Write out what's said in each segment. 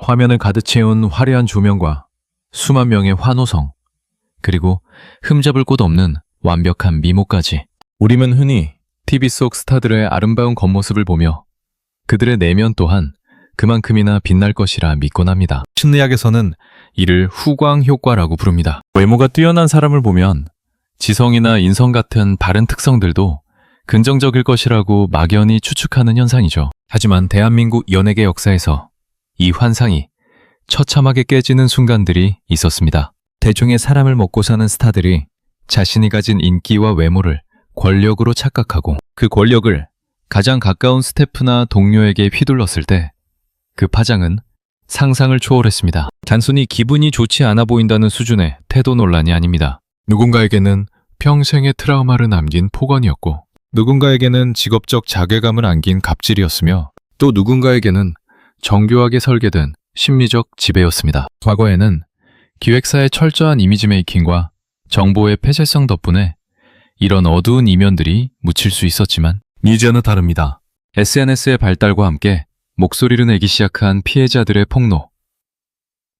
화면을 가득 채운 화려한 조명과 수만 명의 환호성, 그리고 흠잡을 곳 없는 완벽한 미모까지. 우리는 흔히 TV 속 스타들의 아름다운 겉모습을 보며 그들의 내면 또한 그만큼이나 빛날 것이라 믿곤 합니다. 심리학에서는 이를 후광 효과라고 부릅니다. 외모가 뛰어난 사람을 보면 지성이나 인성 같은 바른 특성들도 긍정적일 것이라고 막연히 추측하는 현상이죠. 하지만 대한민국 연예계 역사에서 이 환상이 처참하게 깨지는 순간들이 있었습니다. 대중의 사람을 먹고 사는 스타들이 자신이 가진 인기와 외모를 권력으로 착각하고 그 권력을 가장 가까운 스태프나 동료에게 휘둘렀을 때 그 파장은 상상을 초월했습니다. 단순히 기분이 좋지 않아 보인다는 수준의 태도 논란이 아닙니다. 누군가에게는 평생의 트라우마를 남긴 폭언이었고, 누군가에게는 직업적 자괴감을 안긴 갑질이었으며, 또 누군가에게는 정교하게 설계된 심리적 지배였습니다. 과거에는 기획사의 철저한 이미지 메이킹과 정보의 폐쇄성 덕분에 이런 어두운 이면들이 묻힐 수 있었지만 이제는 다릅니다. SNS의 발달과 함께 목소리를 내기 시작한 피해자들의 폭로,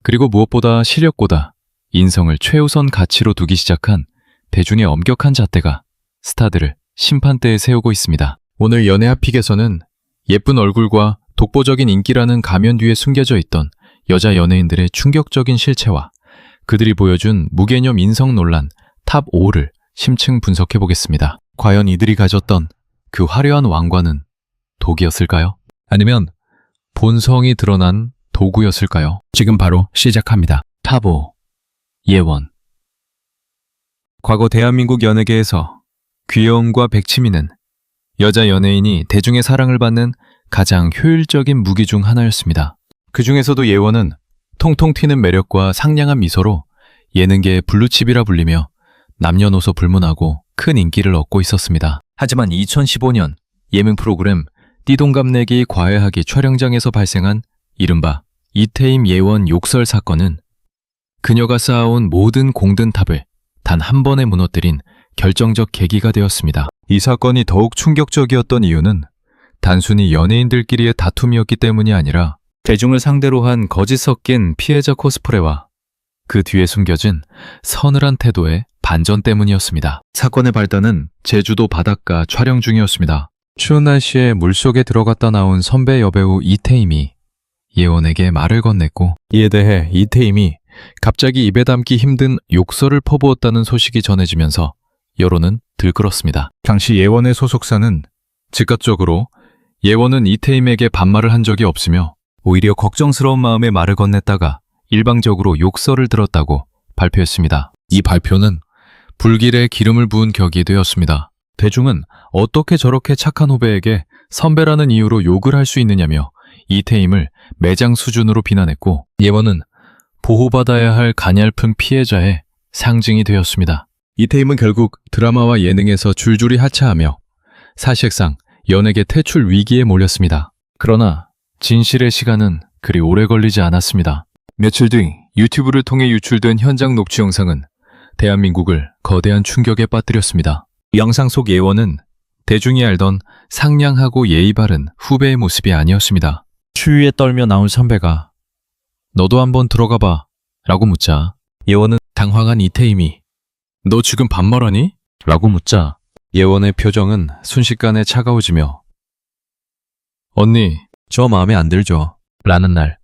그리고 무엇보다 시력보다 인성을 최우선 가치로 두기 시작한 대중의 엄격한 잣대가 스타들을 심판대에 세우고 있습니다. 오늘 연애핫픽에서는 예쁜 얼굴과 독보적인 인기라는 가면 뒤에 숨겨져 있던 여자 연예인들의 충격적인 실체와 그들이 보여준 무개념 인성 논란 탑 5를 심층 분석해 보겠습니다. 과연 이들이 가졌던 그 화려한 왕관은 독이었을까요? 아니면 본성이 드러난 도구였을까요? 지금 바로 시작합니다. 탑 5. 예원. 과거 대한민국 연예계에서 귀여움과 백치미는 여자 연예인이 대중의 사랑을 받는 가장 효율적인 무기 중 하나였습니다. 그 중에서도 예원은 통통 튀는 매력과 상냥한 미소로 예능계의 블루칩이라 불리며 남녀노소 불문하고 큰 인기를 얻고 있었습니다. 하지만 2015년 예능 프로그램 띠동갑내기 과외하기 촬영장에서 발생한 이른바 이태임 예원 욕설 사건은 그녀가 쌓아온 모든 공든탑을 단 한 번에 무너뜨린 결정적 계기가 되었습니다. 이 사건이 더욱 충격적이었던 이유는 단순히 연예인들끼리의 다툼이었기 때문이 아니라 대중을 상대로 한 거짓 섞인 피해자 코스프레와 그 뒤에 숨겨진 서늘한 태도의 반전 때문이었습니다. 사건의 발단은 제주도 바닷가 촬영 중이었습니다. 추운 날씨에 물속에 들어갔다 나온 선배 여배우 이태임이 예원에게 말을 건넸고, 이에 대해 이태임이 갑자기 입에 담기 힘든 욕설을 퍼부었다는 소식이 전해지면서 여론은 들끓었습니다. 당시 예원의 소속사는 즉각적으로 예원은 이태임에게 반말을 한 적이 없으며 오히려 걱정스러운 마음에 말을 건넸다가 일방적으로 욕설을 들었다고 발표했습니다. 이 발표는 불길에 기름을 부은 격이 되었습니다. 대중은 어떻게 저렇게 착한 후배에게 선배라는 이유로 욕을 할 수 있느냐며 이태임을 매장 수준으로 비난했고, 예원은 보호받아야 할 가냘픈 피해자의 상징이 되었습니다. 이태임은 결국 드라마와 예능에서 줄줄이 하차하며 사실상 연예계 퇴출 위기에 몰렸습니다. 그러나 진실의 시간은 그리 오래 걸리지 않았습니다. 며칠 뒤 유튜브를 통해 유출된 현장 녹취 영상은 대한민국을 거대한 충격에 빠뜨렸습니다. 영상 속 예원은 대중이 알던 상냥하고 예의 바른 후배의 모습이 아니었습니다. 추위에 떨며 나온 선배가 너도 한번 들어가 봐 라고 묻자 예원은 당황한 이태임이 너 지금 반말하니? 라고 묻자 예원의 표정은 순식간에 차가워지며 언니, 저 마음에 안 들죠? 라는 날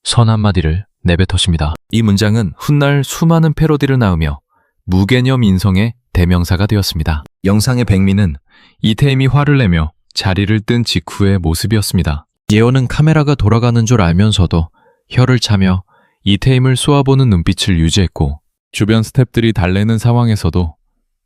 선 한마디를 내뱉었습니다. 이 문장은 훗날 수많은 패러디를 낳으며 무개념 인성의 대명사가 되었습니다. 영상의 백미는 이태임이 화를 내며 자리를 뜬 직후의 모습이었습니다. 예원은 카메라가 돌아가는 줄 알면서도 혀를 차며 이태임을 쏘아보는 눈빛을 유지했고, 주변 스태프들이 달래는 상황에서도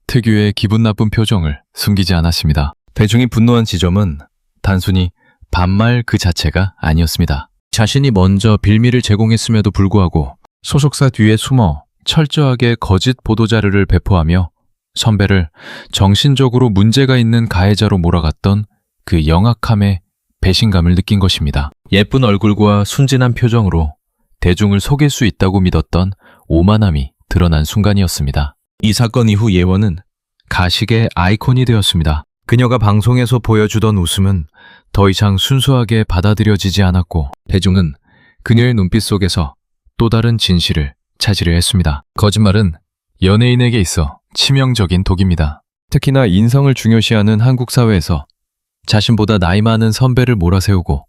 특유의 기분 나쁜 표정을 숨기지 않았습니다. 대중이 분노한 지점은 단순히 반말 그 자체가 아니었습니다. 자신이 먼저 빌미를 제공했음에도 불구하고 소속사 뒤에 숨어 철저하게 거짓 보도자료를 배포하며 선배를 정신적으로 문제가 있는 가해자로 몰아갔던 그 영악함에 배신감을 느낀 것입니다. 예쁜 얼굴과 순진한 표정으로 대중을 속일 수 있다고 믿었던 오만함이 드러난 순간이었습니다. 이 사건 이후 예원은 가식의 아이콘이 되었습니다. 그녀가 방송에서 보여주던 웃음은 더 이상 순수하게 받아들여지지 않았고, 대중은 그녀의 눈빛 속에서 또 다른 진실을 찾으려 했습니다. 거짓말은 연예인에게 있어 치명적인 독입니다. 특히나 인성을 중요시하는 한국 사회에서 자신보다 나이 많은 선배를 몰아세우고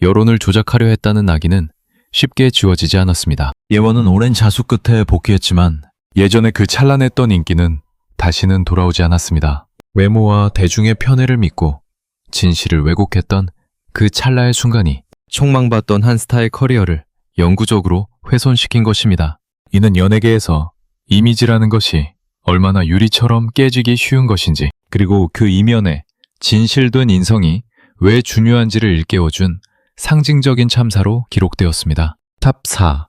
여론을 조작하려 했다는 낙인은 쉽게 지워지지 않았습니다. 예원은 오랜 자수 끝에 복귀했지만 예전에 그 찬란했던 인기는 다시는 돌아오지 않았습니다. 외모와 대중의 편애를 믿고 진실을 왜곡했던 그 찰나의 순간이 촉망받던 한 스타의 커리어를 영구적으로 훼손시킨 것입니다. 이는 연예계에서 이미지라는 것이 얼마나 유리처럼 깨지기 쉬운 것인지, 그리고 그 이면에 진실된 인성이 왜 중요한지를 일깨워준 상징적인 참사로 기록되었습니다. 탑 4.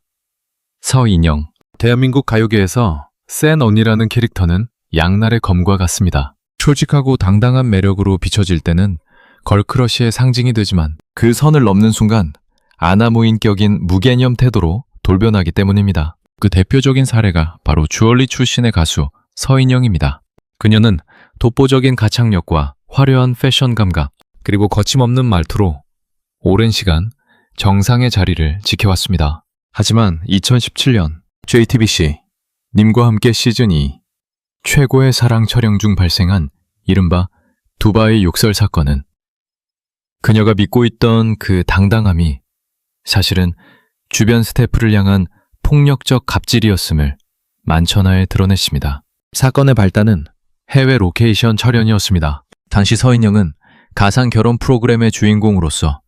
서인영. 대한민국 가요계에서 센 언니라는 캐릭터는 양날의 검과 같습니다. 솔직하고 당당한 매력으로 비춰질 때는 걸크러쉬의 상징이 되지만 그 선을 넘는 순간 아나무인격인 무개념 태도로 돌변하기 때문입니다. 그 대표적인 사례가 바로 주얼리 출신의 가수 서인영입니다. 그녀는 독보적인 가창력과 화려한 패션 감각, 그리고 거침없는 말투로 오랜 시간 정상의 자리를 지켜왔습니다. 하지만 2017년 JTBC 님과 함께 시즌2 최고의 사랑 촬영 중 발생한 이른바 두바이 욕설 사건은 그녀가 믿고 있던 그 당당함이 사실은 주변 스태프를 향한 폭력적 갑질이었음을 만천하에 드러냈습니다. 사건의 발단은 해외 로케이션 촬영이었습니다. 당시 서인영은 가상 결혼 프로그램의 주인공으로서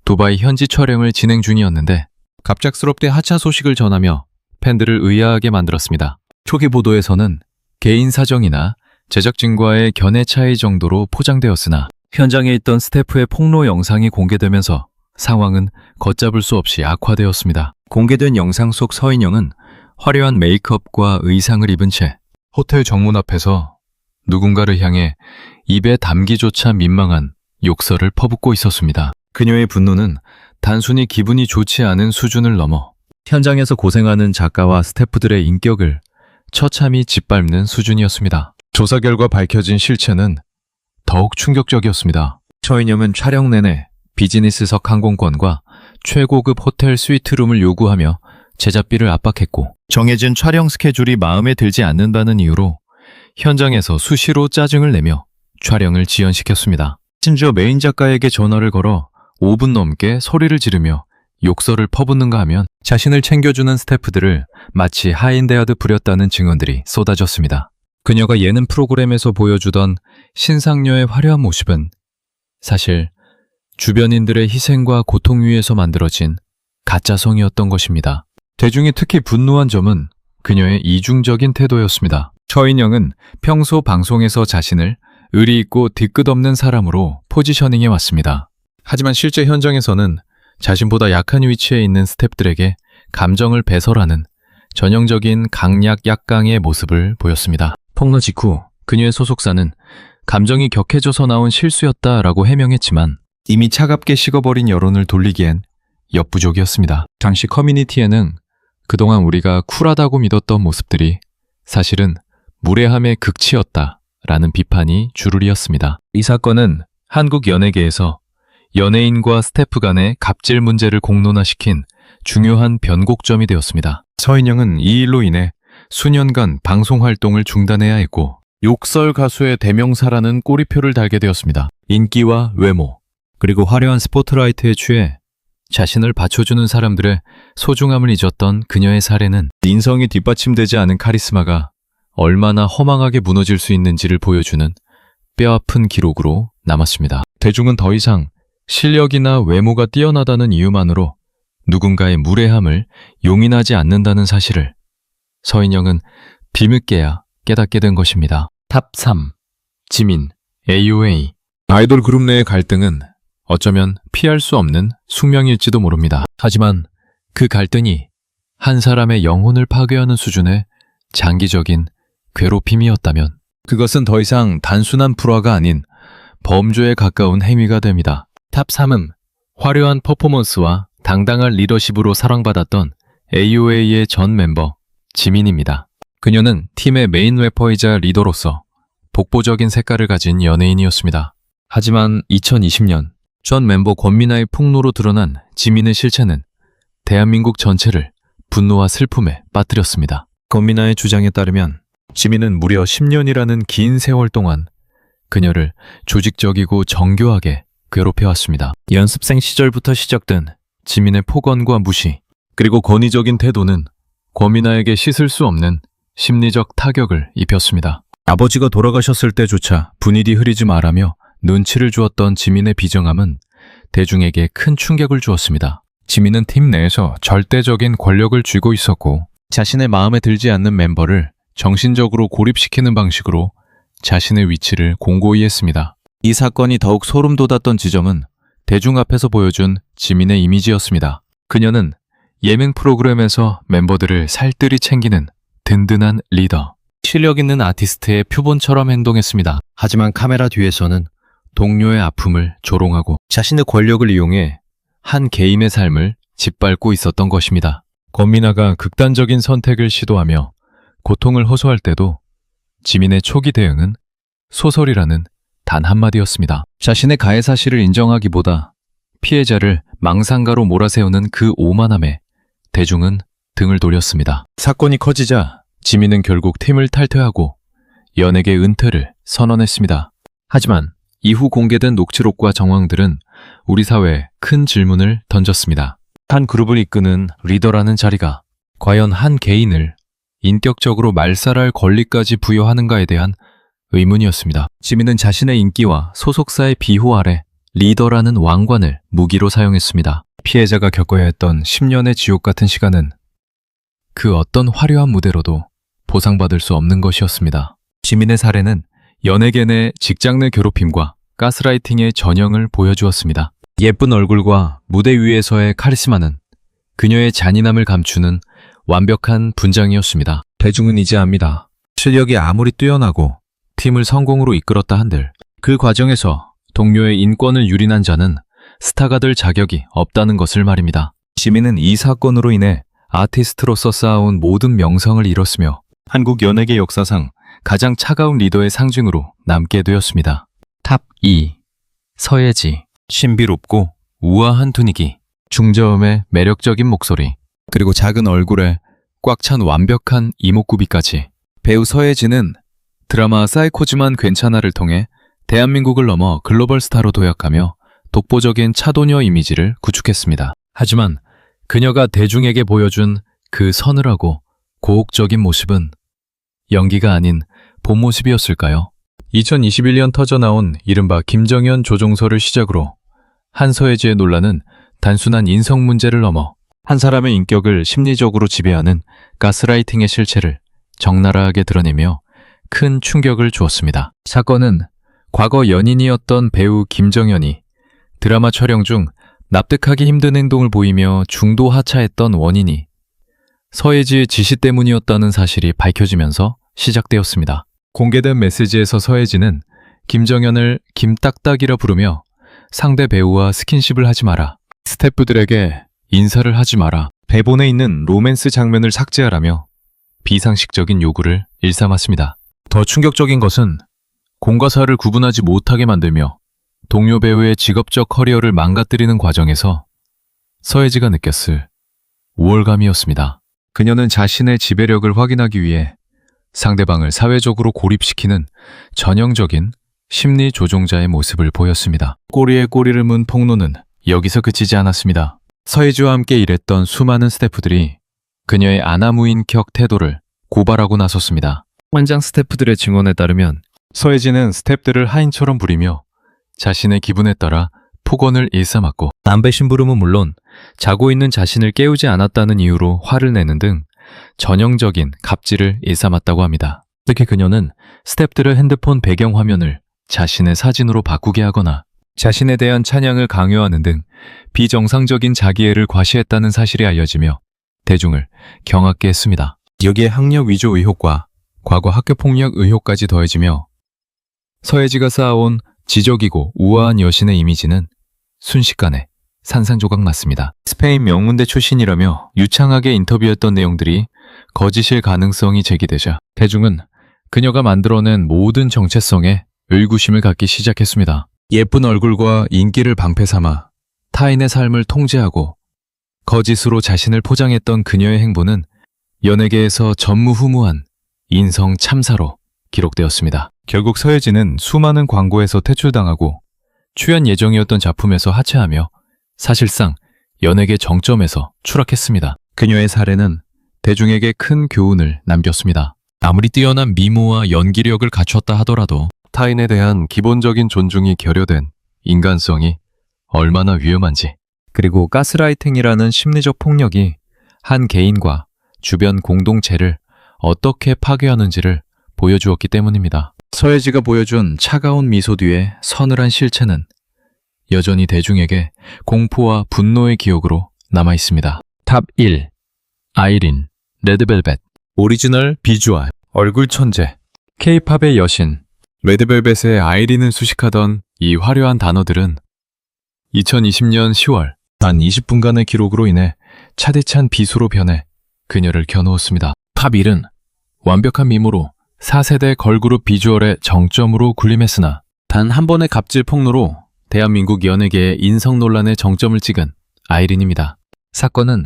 두바이 현지 촬영을 진행 중이었는데 갑작스럽게 하차 소식을 전하며 팬들을 의아하게 만들었습니다. 초기 보도에서는 개인 사정이나 제작진과의 견해 차이 정도로 포장되었으나 현장에 있던 스태프의 폭로 영상이 공개되면서 상황은 걷잡을 수 없이 악화되었습니다. 공개된 영상 속 서인영은 화려한 메이크업과 의상을 입은 채 호텔 정문 앞에서 누군가를 향해 입에 담기조차 민망한 욕설을 퍼붓고 있었습니다. 그녀의 분노는 단순히 기분이 좋지 않은 수준을 넘어 현장에서 고생하는 작가와 스태프들의 인격을 처참히 짓밟는 수준이었습니다. 조사 결과 밝혀진 실체는 더욱 충격적이었습니다. 서인영은 촬영 내내 비즈니스석 항공권과 최고급 호텔 스위트룸을 요구하며 제작비를 압박했고 정해진 촬영 스케줄이 마음에 들지 않는다는 이유로 현장에서 수시로 짜증을 내며 촬영을 지연시켰습니다. 심지어 메인 작가에게 전화를 걸어 5분 넘게 소리를 지르며 욕설을 퍼붓는가 하면 자신을 챙겨주는 스태프들을 마치 하인대하듯 부렸다는 증언들이 쏟아졌습니다. 그녀가 예능 프로그램에서 보여주던 신상녀의 화려한 모습은 사실 주변인들의 희생과 고통 위에서 만들어진 가짜성이었던 것입니다. 대중이 특히 분노한 점은 그녀의 이중적인 태도였습니다. 서인영은 평소 방송에서 자신을 의리 있고 뒤끝없는 사람으로 포지셔닝해 왔습니다. 하지만 실제 현장에서는 자신보다 약한 위치에 있는 스태프들에게 감정을 배설하는 전형적인 강약 약강의 모습을 보였습니다. 폭로 직후 그녀의 소속사는 감정이 격해져서 나온 실수였다라고 해명했지만 이미 차갑게 식어버린 여론을 돌리기엔 역부족이었습니다. 당시 커뮤니티에는 그동안 우리가 쿨하다고 믿었던 모습들이 사실은 무례함의 극치였다라는 비판이 주르리였습니다. 이 사건은 한국 연예계에서 연예인과 스태프 간의 갑질 문제를 공론화시킨 중요한 변곡점이 되었습니다. 서인영은 이 일로 인해 수년간 방송 활동을 중단해야 했고 욕설 가수의 대명사라는 꼬리표를 달게 되었습니다. 인기와 외모, 그리고 화려한 스포트라이트에 취해 자신을 받쳐주는 사람들의 소중함을 잊었던 그녀의 사례는 인성이 뒷받침되지 않은 카리스마가 얼마나 허망하게 무너질 수 있는지를 보여주는 뼈아픈 기록으로 남았습니다. 대중은 더 이상 실력이나 외모가 뛰어나다는 이유만으로 누군가의 무례함을 용인하지 않는다는 사실을 서인영은 뒤늦게야 깨닫게 된 것입니다. 탑 3. 지민, AOA. 아이돌 그룹 내의 갈등은 어쩌면 피할 수 없는 숙명일지도 모릅니다. 하지만 그 갈등이 한 사람의 영혼을 파괴하는 수준의 장기적인 괴롭힘이었다면 그것은 더 이상 단순한 불화가 아닌 범죄에 가까운 행위가 됩니다. 탑 3은 화려한 퍼포먼스와 당당한 리더십으로 사랑받았던 AOA의 전 멤버 지민입니다. 그녀는 팀의 메인 래퍼이자 리더로서 독보적인 색깔을 가진 연예인이었습니다. 하지만 2020년 전 멤버 권민아의 폭로로 드러난 지민의 실체는 대한민국 전체를 분노와 슬픔에 빠뜨렸습니다. 권미나의 주장에 따르면 지민은 무려 10년이라는 긴 세월 동안 그녀를 조직적이고 정교하게 괴롭혀왔습니다. 연습생 시절부터 시작된 지민의 폭언과 무시, 그리고 권위적인 태도는 권미나에게 씻을 수 없는 심리적 타격을 입혔습니다. 아버지가 돌아가셨을 때조차 분위기 흐리지 말라며 눈치를 주었던 지민의 비정함은 대중에게 큰 충격을 주었습니다. 지민은 팀 내에서 절대적인 권력을 쥐고 있었고 자신의 마음에 들지 않는 멤버를 정신적으로 고립시키는 방식으로 자신의 위치를 공고히 했습니다. 이 사건이 더욱 소름 돋았던 지점은 대중 앞에서 보여준 지민의 이미지였습니다. 그녀는 예능 프로그램에서 멤버들을 살뜰히 챙기는 든든한 리더, 실력 있는 아티스트의 표본처럼 행동했습니다. 하지만 카메라 뒤에서는 동료의 아픔을 조롱하고 자신의 권력을 이용해 한 개인의 삶을 짓밟고 있었던 것입니다. 권미나가 극단적인 선택을 시도하며 고통을 호소할 때도 지민의 초기 대응은 소설이라는 단 한마디였습니다. 자신의 가해 사실을 인정하기보다 피해자를 망상가로 몰아세우는 그 오만함에 대중은 등을 돌렸습니다. 사건이 커지자 지민은 결국 팀을 탈퇴하고 연예계 은퇴를 선언했습니다. 하지만 이후 공개된 녹취록과 정황들은 우리 사회에 큰 질문을 던졌습니다. 한 그룹을 이끄는 리더라는 자리가 과연 한 개인을 인격적으로 말살할 권리까지 부여하는가에 대한 의문이었습니다. 지민은 자신의 인기와 소속사의 비호 아래 리더라는 왕관을 무기로 사용했습니다. 피해자가 겪어야 했던 10년의 지옥 같은 시간은 그 어떤 화려한 무대로도 보상받을 수 없는 것이었습니다. 지민의 사례는 연예계 내 직장 내 괴롭힘과 가스라이팅의 전형을 보여주었습니다. 예쁜 얼굴과 무대 위에서의 카리스마는 그녀의 잔인함을 감추는 완벽한 분장이었습니다. 대중은 이제 압니다. 실력이 아무리 뛰어나고 팀을 성공으로 이끌었다 한들 그 과정에서 동료의 인권을 유린한 자는 스타가 될 자격이 없다는 것을 말입니다. 지민은 이 사건으로 인해 아티스트로서 쌓아온 모든 명성을 잃었으며 한국 연예계 역사상 가장 차가운 리더의 상징으로 남게 되었습니다. 탑 2. 서예지. 신비롭고 우아한 분위기, 중저음의 매력적인 목소리, 그리고 작은 얼굴에 꽉 찬 완벽한 이목구비까지. 배우 서예지는 드라마 사이코지만 괜찮아를 통해 대한민국을 넘어 글로벌 스타로 도약하며 독보적인 차도녀 이미지를 구축했습니다. 하지만 그녀가 대중에게 보여준 그 서늘하고 고혹적인 모습은 연기가 아닌 본 모습이었을까요? 2021년 터져나온 이른바 김정현 조종설을 시작으로 한서예지의 논란은 단순한 인성 문제를 넘어 한 사람의 인격을 심리적으로 지배하는 가스라이팅의 실체를 적나라하게 드러내며 큰 충격을 주었습니다. 사건은 과거 연인이었던 배우 김정현이 드라마 촬영 중 납득하기 힘든 행동을 보이며 중도 하차했던 원인이 서예지의 지시 때문이었다는 사실이 밝혀지면서 시작되었습니다. 공개된 메시지에서 서예지는 김정현을 김딱딱이라 부르며 상대 배우와 스킨십을 하지 마라, 스태프들에게 인사를 하지 마라, 대본에 있는 로맨스 장면을 삭제하라며 비상식적인 요구를 일삼았습니다. 더 충격적인 것은 공과 사를 구분하지 못하게 만들며 동료 배우의 직업적 커리어를 망가뜨리는 과정에서 서예지가 느꼈을 우월감이었습니다. 그녀는 자신의 지배력을 확인하기 위해 상대방을 사회적으로 고립시키는 전형적인 심리 조종자의 모습을 보였습니다. 꼬리에 꼬리를 문 폭로는 여기서 그치지 않았습니다. 서예지와 함께 일했던 수많은 스태프들이 그녀의 아나무인격 태도를 고발하고 나섰습니다. 현장 스태프들의 증언에 따르면 서예지는 스태프들을 하인처럼 부리며 자신의 기분에 따라 폭언을 일삼았고 담배 심부름은 물론 자고 있는 자신을 깨우지 않았다는 이유로 화를 내는 등 전형적인 갑질을 일삼았다고 합니다. 특히 그녀는 스태프들의 핸드폰 배경화면을 자신의 사진으로 바꾸게 하거나 자신에 대한 찬양을 강요하는 등 비정상적인 자기애를 과시했다는 사실이 알려지며 대중을 경악게 했습니다. 여기에 학력 위조 의혹과 과거 학교폭력 의혹까지 더해지며 서예지가 쌓아온 지적이고 우아한 여신의 이미지는 순식간에 산산조각 났습니다. 스페인 명문대 출신이라며 유창하게 인터뷰했던 내용들이 거짓일 가능성이 제기되자 대중은 그녀가 만들어낸 모든 정체성에 의구심을 갖기 시작했습니다. 예쁜 얼굴과 인기를 방패 삼아 타인의 삶을 통제하고 거짓으로 자신을 포장했던 그녀의 행보는 연예계에서 전무후무한 인성 참사로 기록되었습니다. 결국 서예진은 수많은 광고에서 퇴출당하고 출연 예정이었던 작품에서 하차하며 사실상 연예계 정점에서 추락했습니다. 그녀의 사례는 대중에게 큰 교훈을 남겼습니다. 아무리 뛰어난 미모와 연기력을 갖췄다 하더라도 타인에 대한 기본적인 존중이 결여된 인간성이 얼마나 위험한지, 그리고 가스라이팅이라는 심리적 폭력이 한 개인과 주변 공동체를 어떻게 파괴하는지를 보여주었기 때문입니다. 서예지가 보여준 차가운 미소 뒤에 서늘한 실체는 여전히 대중에게 공포와 분노의 기억으로 남아 있습니다. 탑 1. 아이린, 레드벨벳. 오리지널 비주얼, 얼굴 천재, K-팝의 여신. 레드벨벳의 아이린을 수식하던 이 화려한 단어들은 2020년 10월 단 20분간의 기록으로 인해 차디찬 비수로 변해 그녀를 겨누었습니다. 탑 1은 완벽한 미모로 4세대 걸그룹 비주얼의 정점으로 군림했으나 단 한 번의 갑질 폭로로 대한민국 연예계의 인성 논란의 정점을 찍은 아이린입니다. 사건은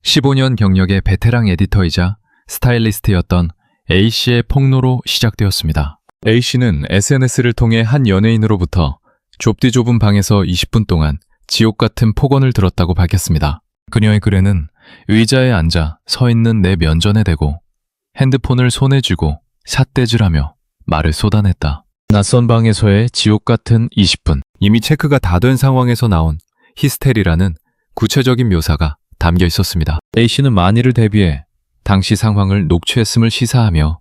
15년 경력의 베테랑 에디터이자 스타일리스트였던 A씨의 폭로로 시작되었습니다. A씨는 SNS를 통해 한 연예인으로부터 좁디 좁은 방에서 20분 동안 지옥 같은 폭언을 들었다고 밝혔습니다. 그녀의 글에는 의자에 앉아 서 있는 내 면전에 대고 핸드폰을 손에 쥐고 삿대질하며 말을 쏟아냈다. 낯선 방에서의 지옥 같은 20분. 이미 체크가 다 된 상황에서 나온 히스테리라는 구체적인 묘사가 담겨 있었습니다. A씨는 만일을 대비해 당시 상황을 녹취했음을 시사하며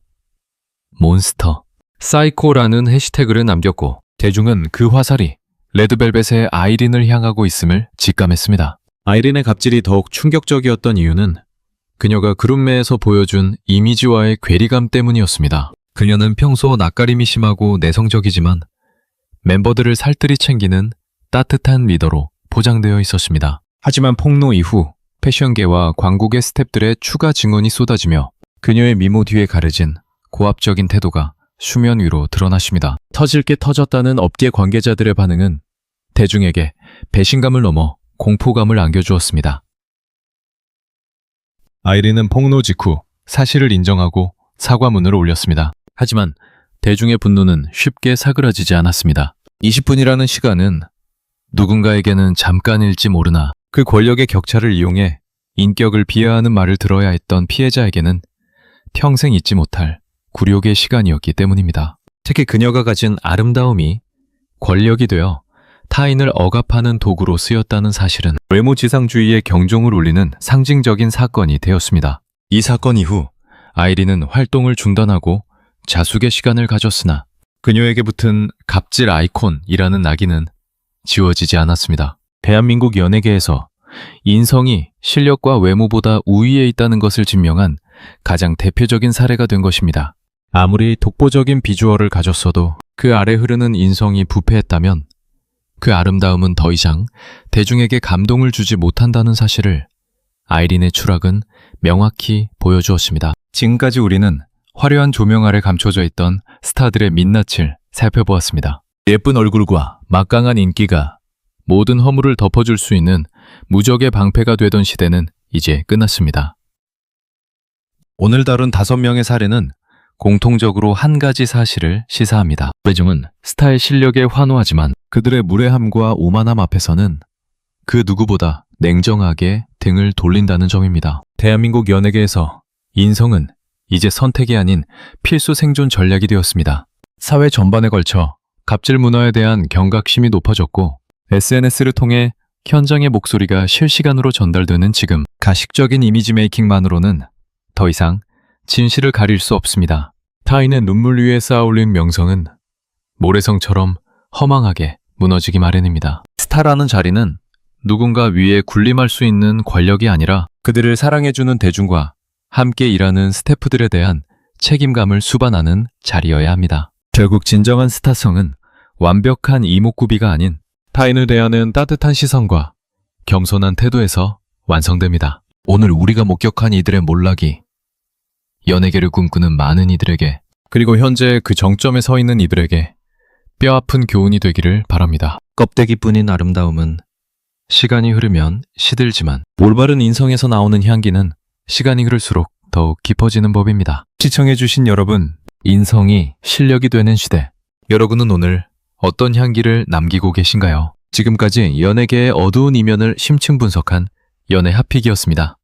몬스터, 사이코라는 해시태그를 남겼고 대중은 그 화살이 레드벨벳의 아이린을 향하고 있음을 직감했습니다. 아이린의 갑질이 더욱 충격적이었던 이유는 그녀가 그룹내에서 보여준 이미지와의 괴리감 때문이었습니다. 그녀는 평소 낯가림이 심하고 내성적이지만 멤버들을 살뜰히 챙기는 따뜻한 리더로 포장되어 있었습니다. 하지만 폭로 이후 패션계와 광고계 스태프들의 추가 증언이 쏟아지며 그녀의 미모 뒤에 가려진 고압적인 태도가 수면 위로 드러났습니다. 터질 게 터졌다는 업계 관계자들의 반응은 대중에게 배신감을 넘어 공포감을 안겨주었습니다. 아이린은 폭로 직후 사실을 인정하고 사과문을 올렸습니다. 하지만 대중의 분노는 쉽게 사그라지지 않았습니다. 20분이라는 시간은 누군가에게는 잠깐일지 모르나 그 권력의 격차를 이용해 인격을 비하하는 말을 들어야 했던 피해자에게는 평생 잊지 못할 굴욕의 시간이었기 때문입니다. 특히 그녀가 가진 아름다움이 권력이 되어 타인을 억압하는 도구로 쓰였다는 사실은 외모지상주의의 경종을 울리는 상징적인 사건이 되었습니다. 이 사건 이후 아이린은 활동을 중단하고 자숙의 시간을 가졌으나 그녀에게 붙은 갑질 아이콘이라는 낙인은 지워지지 않았습니다. 대한민국 연예계에서 인성이 실력과 외모보다 우위에 있다는 것을 증명한 가장 대표적인 사례가 된 것입니다. 아무리 독보적인 비주얼을 가졌어도 그 아래 흐르는 인성이 부패했다면 그 아름다움은 더 이상 대중에게 감동을 주지 못한다는 사실을 아이린의 추락은 명확히 보여주었습니다. 지금까지 우리는 화려한 조명 아래 감춰져 있던 스타들의 민낯을 살펴보았습니다. 예쁜 얼굴과 막강한 인기가 모든 허물을 덮어줄 수 있는 무적의 방패가 되던 시대는 이제 끝났습니다. 오늘 다룬 5명의 사례는 공통적으로 한 가지 사실을 시사합니다. 대중은 스타의 실력에 환호하지만 그들의 무례함과 오만함 앞에서는 그 누구보다 냉정하게 등을 돌린다는 점입니다. 대한민국 연예계에서 인성은 이제 선택이 아닌 필수 생존 전략이 되었습니다. 사회 전반에 걸쳐 갑질 문화에 대한 경각심이 높아졌고 SNS를 통해 현장의 목소리가 실시간으로 전달되는 지금 가식적인 이미지 메이킹만으로는 더 이상 진실을 가릴 수 없습니다. 타인의 눈물 위에 쌓아올린 명성은 모래성처럼 허망하게 무너지기 마련입니다. 스타라는 자리는 누군가 위에 군림할 수 있는 권력이 아니라 그들을 사랑해주는 대중과 함께 일하는 스태프들에 대한 책임감을 수반하는 자리여야 합니다. 결국 진정한 스타성은 완벽한 이목구비가 아닌 타인을 대하는 따뜻한 시선과 겸손한 태도에서 완성됩니다. 오늘 우리가 목격한 이들의 몰락이 연예계를 꿈꾸는 많은 이들에게 그리고 현재 그 정점에 서 있는 이들에게 뼈아픈 교훈이 되기를 바랍니다. 껍데기뿐인 아름다움은 시간이 흐르면 시들지만 올바른 인성에서 나오는 향기는 시간이 흐를수록 더욱 깊어지는 법입니다. 시청해주신 여러분, 인성이 실력이 되는 시대. 여러분은 오늘 어떤 향기를 남기고 계신가요? 지금까지 연예계의 어두운 이면을 심층 분석한 연애 핫픽이었습니다.